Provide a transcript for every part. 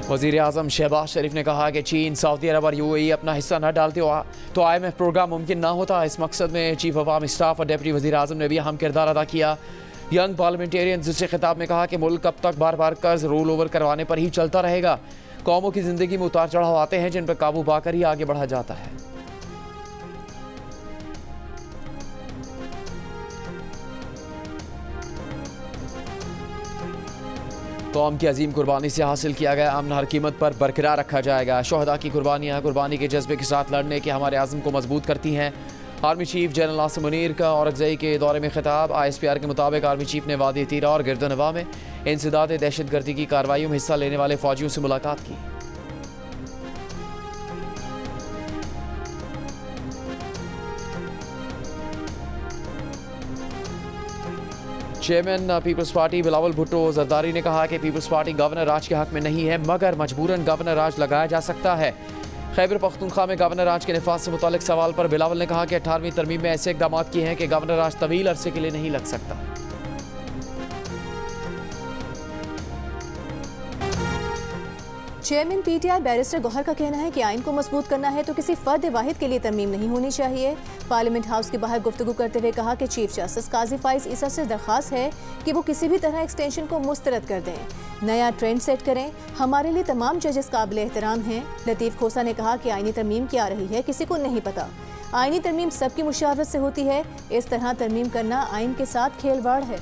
वज़ीर आज़म शहबाज शरीफ ने कहा कि चीन, सऊदी अरब और UAE अपना हिस्सा न डालते तो IMF प्रोग्राम मुमकिन ना होता। इस मकसद में चीफ अवामी स्टाफ और डिप्टी वज़ीर आज़म ने भी अहम किरदार अदा किया। यंग पार्लियामेंटेरियन से खिताब में कहा कि मुल्क कब तक बार बार कर्ज रोल ओवर करवाने पर ही चलता रहेगा। कौमों की ज़िंदगी में उतार चढ़ाव आते हैं जिन पर काबू पाकर ही आगे बढ़ा जाता है। कौम की अजीम कुर्बानी से हासिल किया गया अमन हर कीमत पर बरकरार रखा जाएगा। शोहदा की कुर्बानियाँ कुर्बानी के जज्बे के साथ लड़ने के हमारे आज़म को मजबूत करती हैं। Army chief general Nasir Munir का औरंगज़ई के दौरे में खिताब। ISPR के मुताबिक आर्मी चीफ ने वादी तीरा और गिरदनवा में इंसदाद दहशतगर्दी की कार्रवाइयों में हिस्सा लेने वाले फौजियों से मुलाकात की। Chairman People's Party Bilawal Bhutto Zardari ने कहा कि पीपल्स पार्टी गवर्नर राज के हक में नहीं है, मगर मजबूरन गवर्नर राज लगाया जा सकता है। खैबर पख्तूनख्वा में गवर्नर राज के निफाज से मुतालिक सवाल पर बिलावल ने कहा कि 18वीं तरमीम में ऐसे इकदाम किए हैं कि गवर्नर राज तवील अरसे के लिए नहीं लग सकता। चेयरमैन PTI बैरिस्टर गौहर का कहना है कि आइन को मजबूत करना है तो किसी फर्द वाहिद के लिए तरमीम नहीं होनी चाहिए। पार्लियामेंट हाउस के बाहर गुफ्तगू करते हुए कहा कि चीफ जस्टिस काजी फाइज ईसा से दरख्वास्त है कि वो किसी भी तरह एक्सटेंशन को मुस्तरद कर दें, नया ट्रेंड सेट करें। हमारे लिए तमाम जजेस काबिल एहतराम हैं। लतीफ़ खोसा ने कहा कि आइनी तरमीम क्या रही है किसी को नहीं पता। आइनी तरमीम सबकी मुशावरत से होती है, इस तरह तरमीम करना आइन के साथ खेलवाड़ है।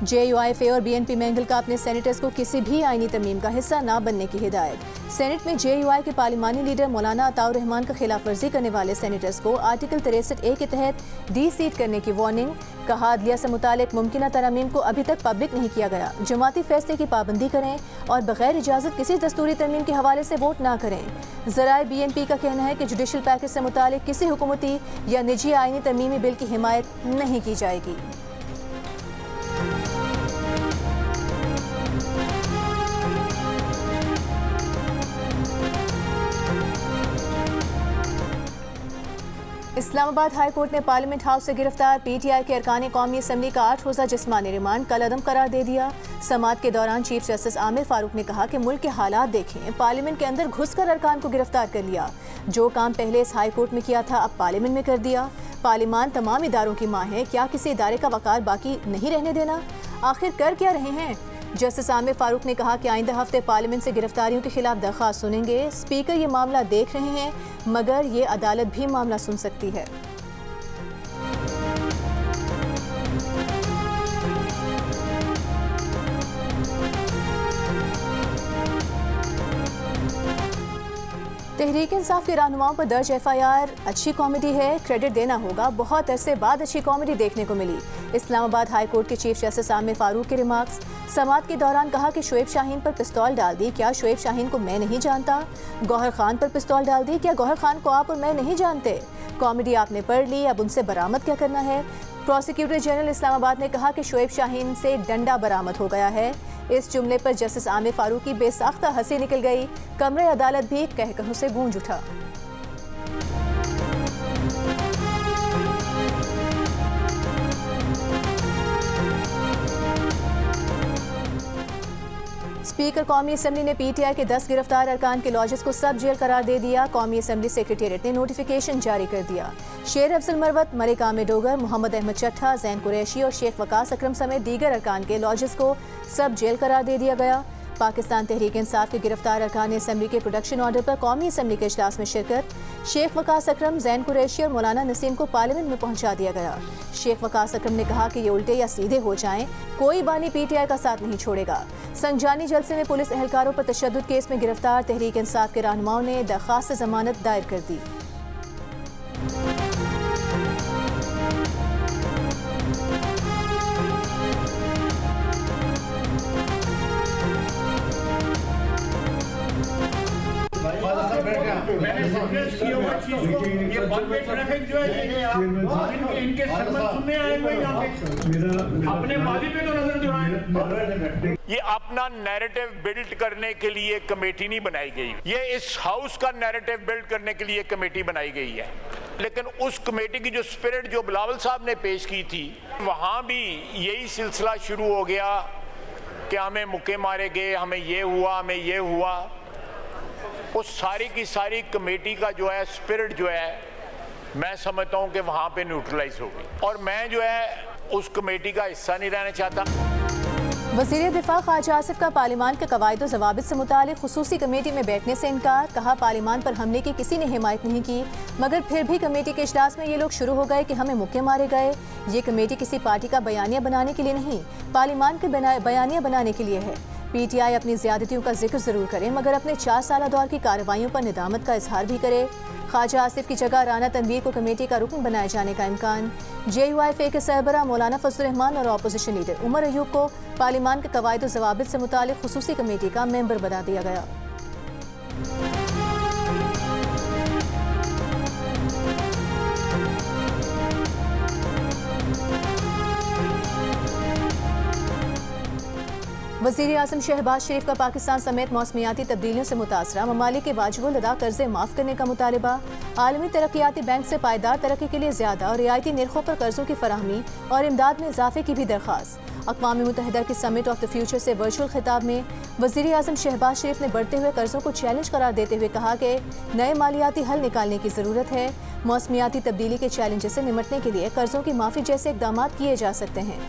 JUIFA और BNP मैंगल का अपने सेनेटर्स को किसी भी आइनी तरमीम का हिस्सा ना बनने की हिदायत। सेनेट में JUI के पार्लिमानी लीडर मौलाना अताउर रहमान का खिलाफ वर्जी करने वाले सेनेटर्स को आर्टिकल 63A के तहत डी-सीट करने की वार्निंग। कहा अदलिया से मुतालिक मुमकिन तरमीम को अभी तक पब्लिक नहीं किया गया। जमाती फैसले की पाबंदी करें और बगैर इजाज़त किसी दस्तूरी तरमीम के हवाले से वोट ना करें। ज़राए BNP का कहना है कि जुडिशल पैकेज से मुतालिक किसी हुकूमती या निजी आइनी तरमीमी बिल की हिमायत नहीं की जाएगी। इस्लामाबाद हाई कोर्ट ने पार्लियामेंट हाउस से गिरफ्तार PTI के अरकान कौमी असम्बली का 8 रोज़ा जिस्मानी रिमांड कल अदम करार दे दिया। समाअत के दौरान चीफ जस्टिस आमिर फारूक ने कहा कि मुल्क के हालात देखें, पार्लियामेंट के अंदर घुसकर अरकान को गिरफ्तार कर लिया। जो काम पहले इस हाई कोर्ट में किया था अब पार्लियामेंट में कर दिया। पार्लियामान तमाम इदारों की माँ है, क्या किसी इदारे का वकार बाकी नहीं रहने देना? आखिर कर क्या रहे हैं? जस्टिस आमिर फारूक ने कहा कि आइंदा हफ्ते पार्लियामेंट से गिरफ्तारियों के खिलाफ दरख्वास्त सुनेंगे। स्पीकर ये मामला देख रहे हैं, मगर ये अदालत भी मामला सुन सकती है। तहरीक इंसाफ के रहनुमाओं पर दर्ज FIR अच्छी कॉमेडी है, क्रेडिट देना होगा। बहुत अरसे बाद अच्छी कॉमेडी देखने को मिली। इस्लामाबाद हाई कोर्ट के चीफ जस्टिस आमिर फारूक के रिमार्क्स। समाअत के दौरान कहा कि शुएब शाहीन पर पिस्तौल डाल दी, क्या शुएब शाहीन को मैं नहीं जानता? गौहर खान पर पिस्तौल डाल दी, क्या गौहर खान को आप और मैं नहीं जानते? कॉमेडी आपने पढ़ ली, अब उनसे बरामद क्या करना है? प्रोसिक्यूटर जनरल इस्लामाबाद ने कहा कि शुएब शाहीन से डंडा बरामद हो गया है। इस जुमले पर जस्टिस आमिर फारूक की बेसाख्ता हंसी निकल गई। कमरे अदालत भी कहकहों से गूंज उठा। स्पीकर कौमी असम्बली ने PTI के 10 गिरफ्तार अरकान के लॉजेस को सब जेल करार दे दिया। कौमी असम्बली सेक्रेटेरिएट ने नोटिफिकेशन जारी कर दिया। शेर अफजल मरवत, मलिक आमिर डोगर, मोहम्मद अहमद चट्ठा, जैन कुरैशी और शेख वकास अकरम समेत दीगर अरकान के लॉजेस को सब जेल करार दे दिया गया। पाकिस्तान तहरीक इंसाफ के गिरफ्तार अरकान असम्बली के प्रोडक्शन ऑर्डर पर कौमी असम्बली के इजलास में शिरकत। शेख वकास अकरम, जैन कुरैशी और मौलाना नसीम को पार्लियामेंट में पहुंचा दिया गया। शेख वकास अकरम ने कहा कि ये उल्टे या सीधे हो जाएं, कोई बानी PTI का साथ नहीं छोड़ेगा। संजानी जलसे में पुलिस एहलकारों पर तशद्दुद केस में गिरफ्तार तहरीक इंसाफ के रहनुमाओं ने दरख्वास्त जमानत दायर कर दी। मैंने सजेस्ट किया हुआ चीज को ये वन वे ट्रैफिक जो है इनके सरमन सुनने आए हुए यहाँ पे अपने माजी पे तो नजर दिखाएं। ये अपना नैरेटिव बिल्ड करने के लिए कमेटी नहीं बनाई गई, ये इस हाउस का नैरेटिव बिल्ड करने के लिए कमेटी बनाई गई है। लेकिन उस कमेटी की जो स्पिरिट जो बिलावल साहब ने पेश की थी, वहाँ भी यही सिलसिला शुरू हो गया कि हमें मुक्के मारे गए, हमें ये हुआ, हमें ये हुआ। उस सारी की सारी कमेटी का जो है स्पिरिट जो है, मैं समझता हूँ कि वहाँ पे न्यूट्रलाइज हो गई और मैं जो है उस कमेटी का हिस्सा नहीं रहना चाहता। वज़ीर दिफा ख्वाजा आसिफ का पार्लिमान के कवायद व ज़वाबित से मुतालिक खुसूसी कमेटी में बैठने से इनकार। कहा पार्लिमान पर हमले की किसी ने हिमायत नहीं की, मगर फिर भी कमेटी के इजलास में ये लोग शुरू हो गए कि हमें मुक्के मारे गए। ये कमेटी किसी पार्टी का बयानिया बनाने के लिए नहीं, पार्लिमान के बयानिया बनाने के लिए है। PTI अपनी ज़्यादतियों का जिक्र ज़रूर करे, मगर अपने 4 साल दौर की कार्रवाइयों पर निदामत का इजहार भी करे। ख्वाजा आसिफ की जगह राना तनवीर को कमेटी का रुकन बनाए जाने का इम्कान। JUIF के सरबराह मौलाना फजल रहमान और अपोजिशन लीडर उमर अयूब को पार्लिमान के कवायद व ज़वाबित से मुतालिक खुसूसी कमेटी का मेंबर बना दिया गया। वज़ीर आज़म शहबाज शरीफ का पाकिस्तान समेत मौसमियाती तब्दीलियों से मुतासरा ममालिक के वाजिबुल अदा कर्जे माफ़ करने का मुतालबा। आलमी तरक्याती बैंक से पायदार तरक्की के लिए ज़्यादा और रियायती निर्खों पर कर्जों की फराहमी और इमदाद में इजाफे की भी दरख्वास्त। अक़वाम मुत्तहिदा की समिट ऑफ द फ्यूचर से वर्चुअल खिताब में वज़ीर आज़म शहबाज शरीफ ने बढ़ते हुए कर्जों को चैलेंज करार देते हुए कहा कि नए मालियाती हल निकालने की ज़रूरत है। मौसमियाती तब्दीली के चैलेंजेस से निमटने के लिए कर्जों की माफ़ी जैसे इक़दाम किए जा सकते हैं।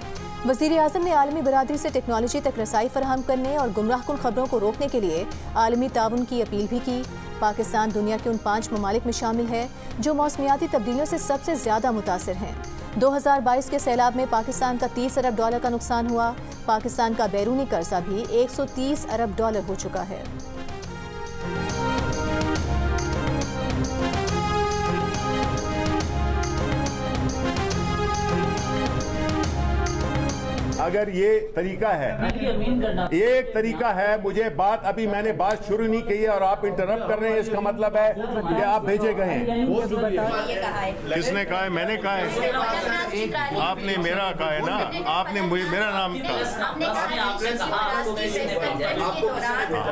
वज़ीर आज़म ने आलमी बरादरी से टेक्नोलॉजी तक रसाई फराहम करने और गुमराहकुन खबरों को रोकने के लिए आलमी ताउन की अपील भी की। पाकिस्तान दुनिया के उन 5 ममालिक में शामिल है जो मौसमियाती तब्दीलियों से सबसे ज़्यादा मुतासिर हैं। 2022 के सैलाब में पाकिस्तान का $30 अरब का नुकसान हुआ। पाकिस्तान का बैरूनी कर्जा भी $130 अरब हो चुका है। अगर ये तरीका है, एक तरीका है, मुझे बात अभी मैंने बात शुरू नहीं की है और आप इंटरप्ट कर रहे हैं, इसका मतलब है कि आप भेजे गए हैं। किसने कहा है? मैंने कहा है? आपने मेरा कहा है ना, आपने मेरा नाम कहा।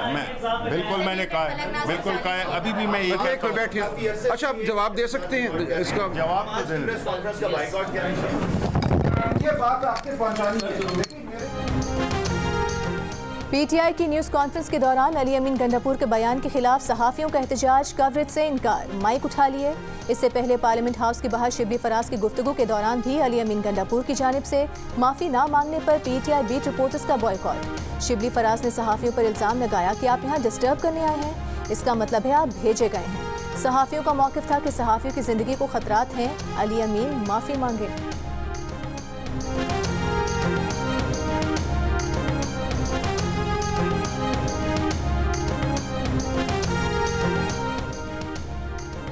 मैं बिल्कुल मैंने कहा है, बिल्कुल कहा है। अभी भी मैं ये बैठिए। अच्छा, आप जवाब दे सकते हैं? इसका जवाब तो देना। ये बात आपके पहुंचानी है। PTI की न्यूज़ कॉन्फ्रेंस के दौरान अली अमीन गंडापुर के बयान के खिलाफ सहाफ़ियों का एहतजाज, कवरेज से इनकार, माइक उठा लिए। इससे पहले पार्लियामेंट हाउस के बाहर शिबली फराज की गुफ्तगू के दौरान भी अली अमीन गंडापुर की जानिब से माफ़ी ना मांगने पर PTI बीट रिपोर्टर्स का बॉयकॉट। शिबली फराज ने सहाफ़ियों पर इल्ज़ाम लगाया कि आप यहाँ डिस्टर्ब करने आए हैं, इसका मतलब है आप भेजे गए हैं। सहाफ़ियों का मौक़िफ़ था कि सहाफ़ियों की ज़िंदगी को खतरात हैं, अली अमीन माफ़ी मांगे।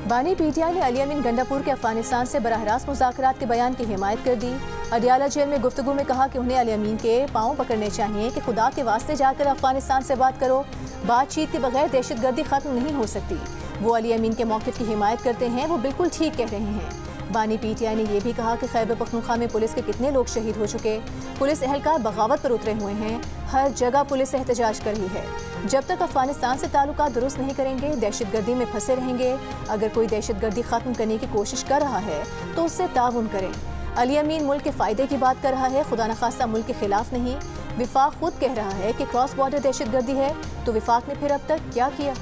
बानी PTI ने अली अमीन गंडापुर के अफगानिस्तान से बराह रास्त मुज़ाकरात के बयान की हिमायत कर दी। अडियाला जेल में गुफ्तगू में कहा कि उन्हें अली अमीन के पाँव पकड़ने चाहिए कि खुदा के वास्ते जाकर अफगानिस्तान से बात करो, बातचीत के बगैर दहशतगर्दी खत्म नहीं हो सकती। वो अली अमीन के मौक़िफ़ की हिमायत करते हैं, वो बिल्कुल ठीक कह रहे हैं। बानी PTI ने यह भी कहा कि खैबर पख्तूनख्वा में पुलिस के कितने लोग शहीद हो चुके, पुलिस एहलकार बगावत पर उतरे हुए हैं, हर जगह पुलिस एहतजाज कर रही है। जब तक अफगानिस्तान से ताल्लुकात दुरुस्त नहीं करेंगे, दहशतगर्दी में फंसे रहेंगे। अगर कोई दहशतगर्दी खत्म करने की कोशिश कर रहा है तो उससे ताउन करें। अली अमीन मुल्क के फ़ायदे की बात कर रहा है, खुदा न खास्ता मुल्क के खिलाफ नहीं। विफाक खुद कह रहा है कि क्रॉस बॉर्डर दहशतगर्दी है, तो विफाक ने फिर अब तक क्या किया?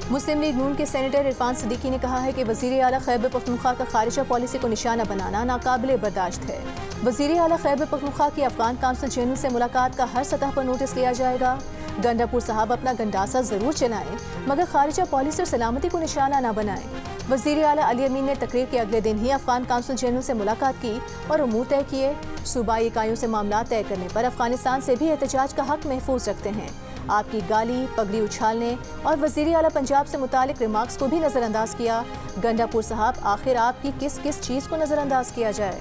मुस्लिम लीग नून के सेनेटर इरफान सिद्दीकी ने कहा है कि वज़ीर आला खैबर पख्तूनख्वा का खारिजा पॉलिसी को निशाना बनाना नाकाबिले बर्दाश्त है। वज़ीर आला खैबर पख्तूनख्वा की अफगान काउंसिल जनरल से मुलाकात का हर सतह पर नोटिस लिया जाएगा। गंडापुर साहब अपना गंडासा ज़रूर चलाएं, मगर खारिजा पॉलिसी और सलामती को निशाना न बनाएं। वज़ीर आला अली अमीन ने तकरीर के अगले दिन ही अफगान काउंसिल जनरल से मुलाकात की और उमूर तय किए। सूबाई इकाइयों से मामला तय करने पर अफगानिस्तान से भी एहतजाज का हक महफूज रखते हैं। आपकी गाली, पगड़ी उछालने और वज़ीर आला पंजाब से मुतालिक रिमार्क्स को भी नज़रअंदाज किया। गंडापुर साहब, आखिर आपकी किस किस चीज़ को नज़रअंदाज किया जाए?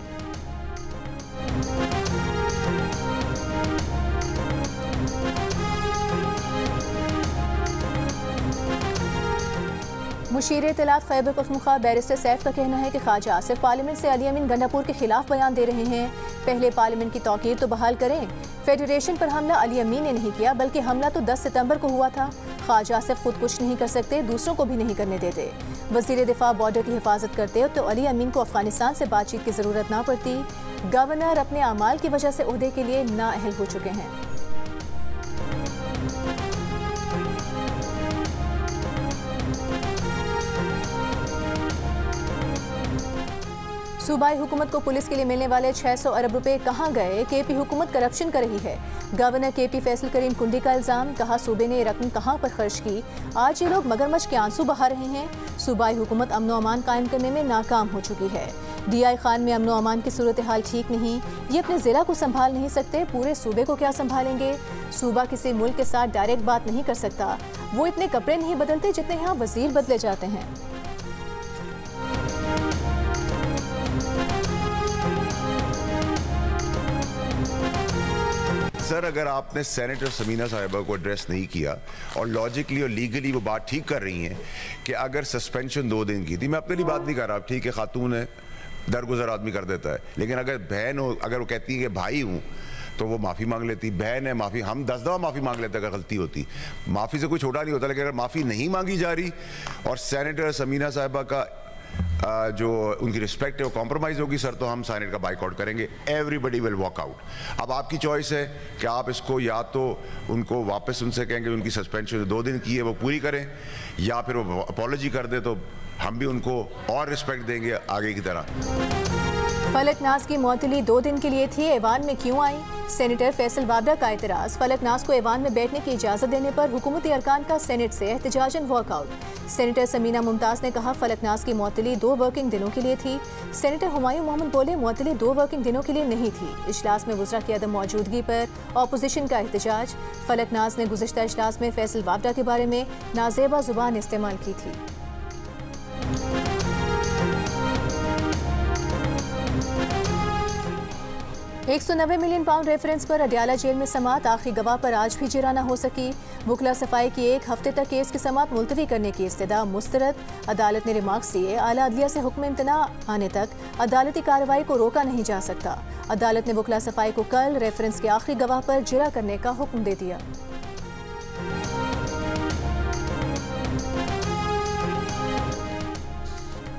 मुशीर इत्तलात खैबर पख्तूनख्वा बैरिस्टर सैफ का कहना है कि ख्वाजा आसिफ पार्लियामेंट से अली अमीन गंडापुर के खिलाफ बयान दे रहे हैं। पहले पार्लियामेंट की तौकीर तो बहाल करें। फेडरेशन पर हमला अली अमीन ने नहीं किया, बल्कि हमला तो 10 सितंबर को हुआ था। ख्वाजा आसिफ खुद कुछ नहीं कर सकते, दूसरों को भी नहीं करने देते। वजीर दिफा बॉर्डर की हिफाजत करते तो अली अमीन को अफगानिस्तान से बातचीत की जरूरत ना पड़ती। गवर्नर अपने अमाल की वजह से ओहदे के लिए नाअहल हो चुके हैं। सूबाई हुकूमत को पुलिस के लिए मिलने वाले 600 अरब रुपए कहां गए? केपी हुकूमत करप्शन कर रही है। गवर्नर केपी फैसल करीम कुंडी का इल्जाम, कहा सूबे ने ये रकम कहां पर खर्च की। आज ये लोग मगरमच्छ के आंसू बहा रहे हैं। सूबाई हुकूमत अमनो अमान कायम करने में नाकाम हो चुकी है। DI खान में अमनो अमान की सूरत हाल ठीक नहीं। ये अपने जिला को संभाल नहीं सकते, पूरे सूबे को क्या संभालेंगे। सूबा किसी मुल्क के साथ डायरेक्ट बात नहीं कर सकता। वो इतने कपड़े नहीं बदलते जितने यहाँ वजीर बदले जाते हैं। सर, अगर आपने सेनेटर समीना साहिबा को एड्रेस नहीं किया और लॉजिकली और लीगली वो बात ठीक कर रही हैं कि अगर सस्पेंशन 2 दिन की थी, मैं अपने लिए बात नहीं कर रहा, ठीक है खातून है, दरगुजर आदमी कर देता है, लेकिन अगर बहन हो, अगर वो कहती है कि भाई हूँ तो वो माफ़ी मांग लेती। बहन है, माफ़ी हम 10 दफ़ा माफ़ी मांग लेते अगर गलती होती। माफ़ी से कोई छोटा नहीं होता, लेकिन अगर माफ़ी नहीं मांगी जा रही और सेनेटर समीना साहिबा का जो उनकी रिस्पेक्ट है वो कॉम्प्रोमाइज़ होगी सर, तो हम सेनेट का बाइकआउट करेंगे। Everybody will walk out. अब आपकी चॉइस है कि आप इसको या तो उनको वापस उनसे कहेंगे उनकी सस्पेंशन 2 दिन की है वो पूरी करें, या फिर वो अपॉलॉजी कर दे, तो हम भी उनको और रिस्पेक्ट देंगे आगे की तरह। फलकनाज की मौतली 2 दिन के लिए थी, ऐवान में क्यों आई? सेनेटर फैसल वाबरा का एतराज़। फलकनाज को ऐवान में बैठने की इजाज़त देने पर हुकूमती अरकान का सेनेट से एहतजाजन वॉकआउट। सेनेटर समीना मुमताज़ ने कहा फलकनाज की मौतली 2 वर्किंग दिनों के लिए थी। सेनेटर हुमायूं मोहम्मद बोले मौतली 2 वर्किंग दिनों के लिए नहीं थी। इजलास में वज़रा की अदम मौजूदगी पर ऑपोजिशन का एहतजाज। फलकनाज ने गुज़िश्ता इजलास में फैसल वाबरा के बारे में नाजेबा जुबान इस्तेमाल की थी। £190 मिलियन रेफरेंस पर अडयाला जेल में समात। आखिरी गवाह पर आज भी जिरा न हो सकी। वुकला सफाई की 1 हफ्ते तक केस की समात मुलतवी करने की इस्तदा मुस्तरद। अदालत ने रिमार्क्स दिए, आला अदलिया से हुक्म इम्तना आने तक अदालती कार्रवाई को रोका नहीं जा सकता। अदालत ने वुकला सफाई को कल रेफरेंस के आखिरी गवाह पर जिरा करने का हुक्म दे दिया।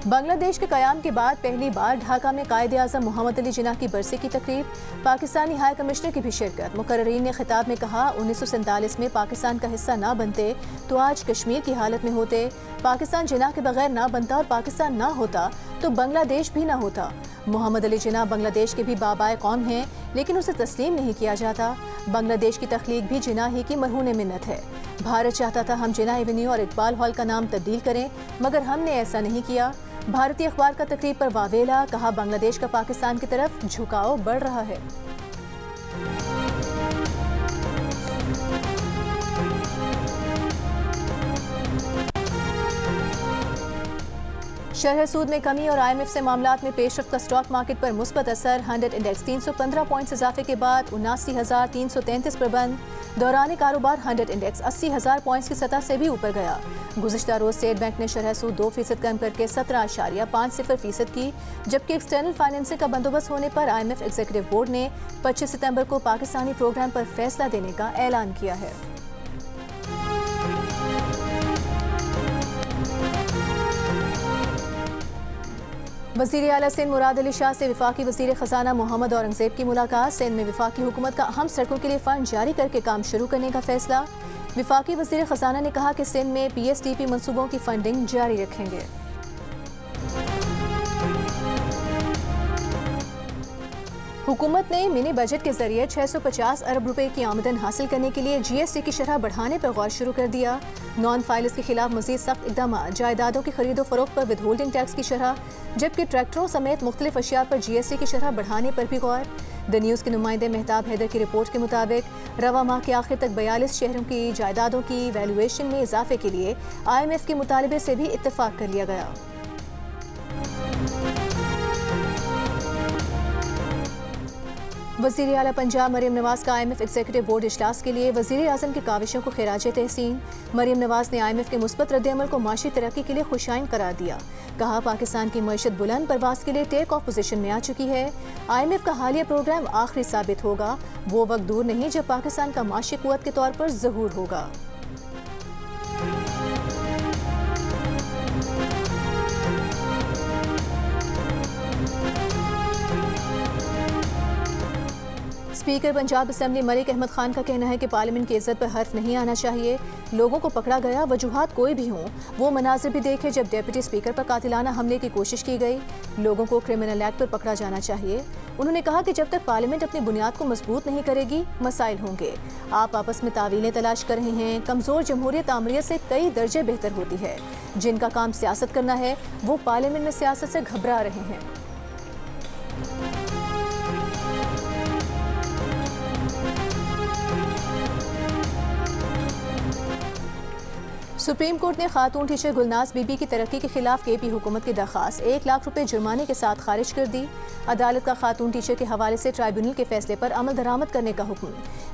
बांग्लादेश के कयाम के बाद पहली बार ढाका में कायदे आज़म मोहम्मद अली जिन्ना की बरसी की तकरीब। पाकिस्तानी हाई कमिश्नर की भी शिरकत। मुकर्रीन ने खिताब में कहा 1947 में पाकिस्तान का हिस्सा ना बनते तो आज कश्मीर की हालत में होते। पाकिस्तान जिन्ना के बगैर ना बनता और पाकिस्तान ना होता तो बांग्लादेश भी ना होता। मोहम्मद अली जिन्ना बांग्लादेश के भी बाबाए कौम हैं, लेकिन उसे तस्लीम नहीं किया जाता। बांग्लादेश की तख्लीक भी जिन्ना ही की मरहून मिन्नत है। भारत चाहता था हम जिन्ना एवेन्यू और इकबाल हॉल का नाम तब्दील करें, मगर हमने ऐसा नहीं किया। भारतीय अखबार का तकरीब पर वावेला, कहा बांग्लादेश का पाकिस्तान की तरफ झुकाव बढ़ रहा है। शरह सूद में कमी और IMF से मामलात में पेशरफ्त का स्टॉक मार्केट पर मुस्बत असर। 100 इंडेक्स 315 पॉइंट्स इजाफे के बाद 79,333 पर बंद। दौरान कारोबार 100 इंडेक्स 80,000 पॉइंट्स की सतह से भी ऊपर गया। गुज़िश्ता रोज स्टेट बैंक ने शरह सूद 2% कम करके 17.50% की, जबकि एक्सटर्नल फाइनेंसिंग का बंदोबस्त होने पर IMF एग्जीक्यूटिव बोर्ड ने 25 सितंबर को पाकिस्तानी प्रोग्राम पर फैसला देने का ऐलान किया है। वज़ीर आला सिंध मुराद अली शाह से वफाकी वज़ीर ख़जाना मोहम्मद औरंगज़ेब की मुलाकात। सिंध में वफाकी हुकूमत का अहम सड़कों के लिए फ़ंड जारी करके काम शुरू करने का फैसला। वफाकी वज़ीर ख़जाना ने कहा कि सिंध में PSDP मनसूबों की फंडिंग जारी रखेंगे। हुकूमत ने मिनी बजट के जरिए 650 अरब रुपए की आमदन हासिल करने के लिए GST की शरह बढ़ाने पर गौर शुरू कर दिया। नॉन फाइलर्स के खिलाफ मजीद सख्त इकदाम। जायदादों की खरीदो फरोख्त पर विदहोल्डिंग टैक्स की शरह, जबकि ट्रैक्टरों समेत मुख्तलिफ अशिया पर GST की शरह बढ़ाने पर भी गौर। द न्यूज़ के नुमाइंदे मेहताब हैदर की रिपोर्ट के मुताबिक रवा माह के आखिर तक 42 शहरों की जायदादों की वैल्यूएशन में इजाफे के लिए IMF के मुतालबे से भी इत्तेफाक कर लिया गया। वज़ीर आला पंजाब मरीम नवाज का IMF एग्जीक्यूटिव बोर्ड इजलास के लिए वज़ीर आज़म की काविशों को खिराज तहसीन। मरीम नवाज ने IMF के मुस्बत रद्द-ए-अमल को माशी तरक्की के लिए खुशाइन करार दिया। कहा पाकिस्तान की मईशत बुलंद परवास के लिए टेक ऑफ पोजीशन में आ चुकी है। IMF का हालिया प्रोग्राम आखिरी साबित होगा। वो वक्त दूर नहीं जब पाकिस्तान का माशी कुव्वत के तौर पर ज़हूर होगा। स्पीकर पंजाब असम्बली मलिक अहमद खान का कहना है कि पार्लियामेंट की इज्जत पर हर्फ नहीं आना चाहिए। लोगों को पकड़ा गया, वजूहात कोई भी हों, वो मनाजिर भी देखे जब डेप्यूटी स्पीकर पर कातिलाना हमले की कोशिश की गई। लोगों को क्रिमिनल एक्ट पर पकड़ा जाना चाहिए। उन्होंने कहा कि जब तक पार्लियामेंट अपनी बुनियाद को मजबूत नहीं करेगी, मसाइल होंगे। आप आपस में तावीलें तलाश कर रहे हैं। कमज़ोर जमहूरियत आमरीत से कई दर्जे बेहतर होती है। जिनका काम सियासत करना है, वो पार्लियामेंट में सियासत से घबरा रहे हैं। सुप्रीम कोर्ट ने खातून टीचर गुलनाज बीबी की तरक्की के खिलाफ KP हुकूमत की दरख्वास्त 1 लाख रुपए जुर्माने के साथ खारिज कर दी। अदालत का खातून टीचर के हवाले से ट्राइब्यूनल के फैसले पर अमल दरामद करने का हुक्म।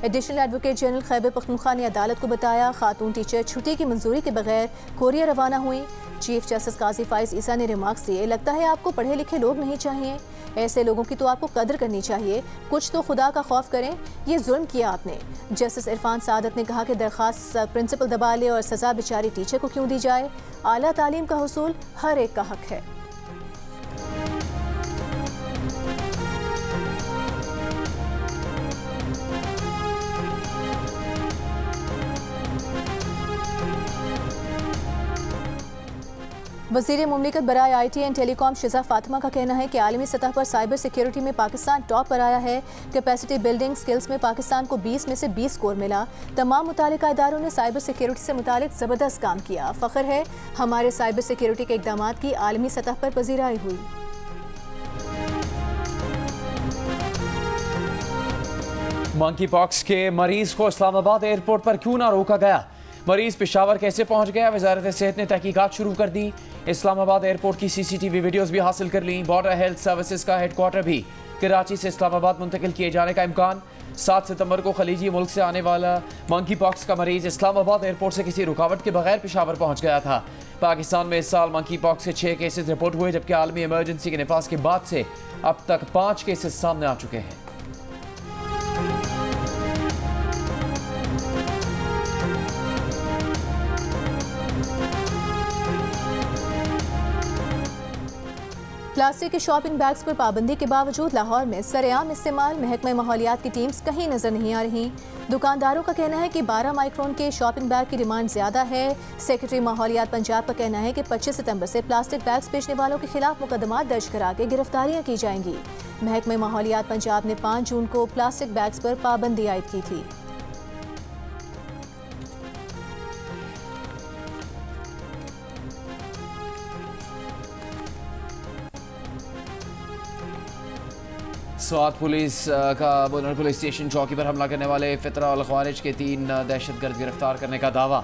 Additional advocate general Khyber Pakhtunkhwa ने अदालत को बताया खातून टीचर छुट्टी की मंजूरी के बगैर कोरिया रवाना हुई। चीफ जस्टिस काजी फाइज ईसा ने रिमार्क्स दिए, लगता है आपको पढ़े लिखे लोग नहीं चाहिए। ऐसे लोगों की तो आपको कदर करनी चाहिए। कुछ तो खुदा का खौफ करें, ये जुल्म किया आपने। जस्टिस इरफान सादत ने कहा कि दरख्वास्त प्रिंसिपल दबा ले और सजा बेचारी टीचर को क्यों दी जाए। आला तालीम का हुसूल हर एक का हक है। वज़ीर मुमलिकत बराए IT एंड टेलीकॉम शिजा फातिमा का कहना है कि आलमी सतह पर साइबर सिक्योरिटी में पाकिस्तान टॉप पर आया है। कैपेसिटी बिल्डिंग स्किल्स में पाकिस्तान को 20 में से 20 स्कोर मिला। तमाम मुतालिका इदारों ने साइबर सिक्योरिटी से मुतालिक ज़बरदस्त काम किया। फ़ख्र है हमारे साइबर सिक्योरिटी के इक़दामात की आलमी सतह पर पजीराई हुई। मंकी पॉक्स के मरीज को इस्लामाबाद एयरपोर्ट पर क्यों ना रोका गया? मरीज पेशावर कैसे पहुंच गया? वजारत सेहत ने तहकीकात शुरू कर दी। इस्लामाबाद एयरपोर्ट की CCTV वीडियोस भी हासिल कर ली। बॉर्डर हेल्थ सर्विसेज का हेडक्वार्टर भी कराची से इस्लामाबाद मुंतकिल किए जाने का इम्कान। 7 सितंबर को खलीजी मुल्क से आने वाला मंकी पॉक्स का मरीज इस्लामाबाद एयरपोर्ट से किसी रुकावट के बगैर पेशावर पहुंच गया था। पाकिस्तान में इस साल मंकी पॉक्स के 6 केसेस रिपोर्ट हुए, जबकि आलमी इमरजेंसी के नफाज के बाद से अब तक 5 केसेस सामने आ चुके हैं। प्लास्टिक के शॉपिंग बैग्स पर पाबंदी के बावजूद लाहौर में सरेआम इस्तेमाल। महकमा माहौलियात की टीम्स कहीं नजर नहीं आ रही। दुकानदारों का कहना है कि 12 माइक्रोन के शॉपिंग बैग की डिमांड ज्यादा है। सेक्रेटरी माहौलियात पंजाब का कहना है कि 25 सितंबर से प्लास्टिक बैग्स बेचने वालों के खिलाफ मुकदमा दर्ज करा के गिरफ्तारियां की जाएंगी। महकमा माहौलियात पंजाब ने 5 जून को प्लास्टिक बैग्स पर पाबंदी आयद की थी। स्वात पुलिस का बुनर पुलिस स्टेशन चौकी पर हमला करने वाले फितरा और ख्वारिज के 3 दहशतगर्द गिरफ्तार करने का दावा।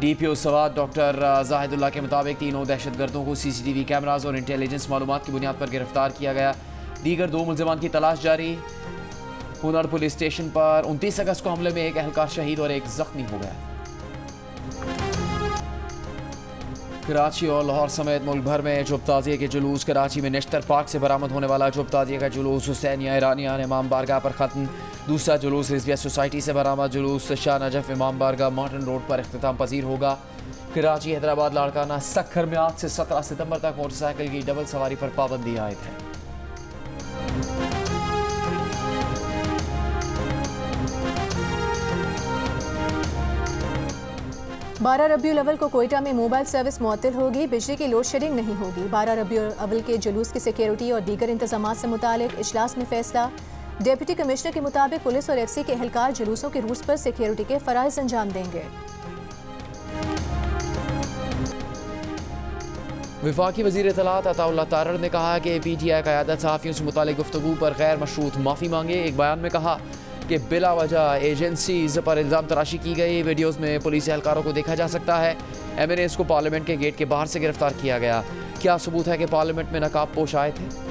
DPO स्वात डॉक्टर जाहिदुल्लाह के मुताबिक तीनों दहशतगर्दों को CCTV कैमराज और इंटेलिजेंस मालूमात की बुनियाद पर गिरफ्तार किया गया। दीगर 2 मुल्ज़िमान की तलाश जारी। बुनर पुलिस स्टेशन पर 29 अगस्त को हमले में एक एहलकार शहीद और एक जख्मी हो गया। कराची और लाहौर समेत मुल्क भर में जुब ताज़िये के जुलूस। कराची में नेशनल पार्क से बरामद होने वाला जुब ताज़िये का जुलूस हुसैनिया ईरानियान इमाम बारगाह पर ख़त्म। दूसरा जुलूस रिजविया सोसाइटी से बरामद जुलूस शाह नजफ इमाम बारगाह मॉडर्न रोड पर इख्तिताम पजीर होगा। कराची हैदराबाद लाड़काना सखर में आज से 17 सितंबर तक मोटरसाइकिल की डबल सवारी पर पाबंदी आयद है। 12 रबीउल अव्वल को कोयटा में मोबाइल सर्विस मुअत्तल होगी। बिजली की लोड शेडिंग नहीं होगी। 12 रबीउल अव्वल के जुलूस की सिक्योरिटी और दीगर इंतजामात से मुतालिक इजलास में फैसला। डिप्टी कमिश्नर के मुताबिक पुलिस और FC के एहलकार जुलूसों के रूट्स पर सिक्योरिटी के फराइज अंजाम देंगे। वफाकी वज़ीर इत्तलात अताउल्लाह तारड़ ने कहा कि PTI क़यादत सहाफ़ियों से मुतालिक गुफ्तगू पर गैर मशरूत माफ़ी मांगे। एक बयान में कहा कि बिला वजह एजेंसीज पर इल्ज़ाम तराशी की गई। वीडियोज़ में पुलिस एहलकारों को देखा जा सकता है। MNAs को पार्लियामेंट के गेट के बाहर से गिरफ्तार किया गया। क्या सबूत है कि पार्लियामेंट में नकाब पोश आए थे?